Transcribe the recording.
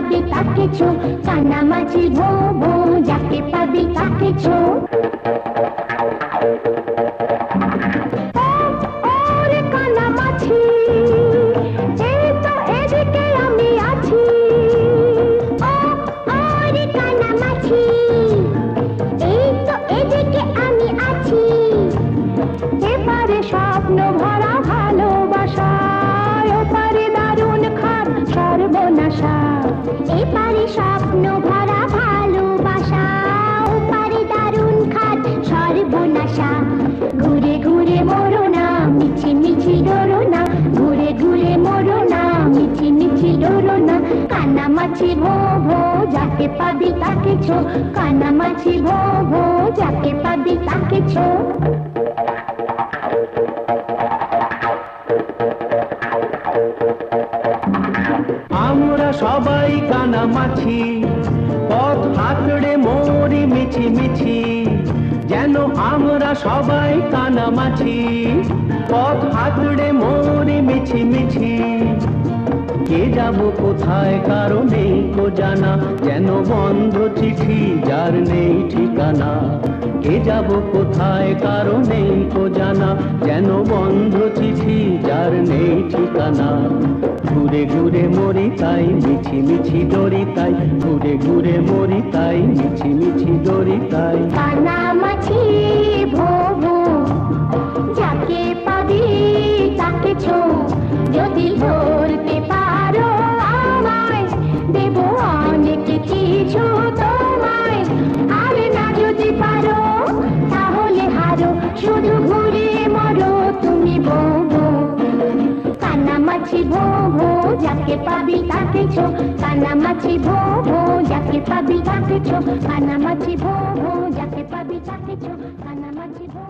পাবি তাকে ছো, কানামাছি ভো ভো, যাকে পাবি তাকে ছো। ওরে কানামাছি, এই তো এদিকে আমি আছি। ওরে কানামাছি, এই তো এদিকে আমি আছি। এপারে স্বপ্ন ভরা ভালোবাসা, ওপারে দারুণ খাট সর্বনাশা। এপারে স্বপ্ন ভরা ভালোবাসা, ওপারে দারুণ খাট সর্বনাশা। ঘুরে ঘুরে মরো না, মিছি মিছি ডরো না, ঘুরে ঘুরে মরো না, মিছি মিছি ডরো না। কানামাছি ভো ভো, যাকে পাবি তাকে ছো, কানামাছি ভো ভো, যাকে পাবি তাকে ছো। আমরা সবাই কানামাছি, পথ হাতড়ে মরি মিছি মিছি। যেন আমরা সবাই কানামাছি, পথ হাতড়ে মরি মিছি মিছি। কে যাব কোথায় কারো নেই কো জানা, যেন বন্ধ চিঠি যার নেই ঠিকানা। কে যাব কোথায় কারো নেই কো জানা, যেন বন্ধ চিঠি যার নেই ঠিকানা। ঘুরে ঘুরে মরি তাই, মিছি মিছি ডরি তাই, ঘুরে ঘুরে মরি তাই, মিছি মিছি ডরি তাই। কানামাছি ভো ভো, যাকে পাবি তাকে ছো। যদি ধরতে পারো আমায়, দেব অনেক কিছু তোমায়। আর না যদি পারো তাহলে হারো, শুধু ঘুরে মরো তুমি ভো ভো। কানামাছি ভো ভো, যাকে পাবি তাকে ছো, কানামাছি ভো ভো, যাকে পাবি তাকে ছো, কানামাছি ভো ভো, যাকে পাবি তাকে ছো, কানামাছি ভো।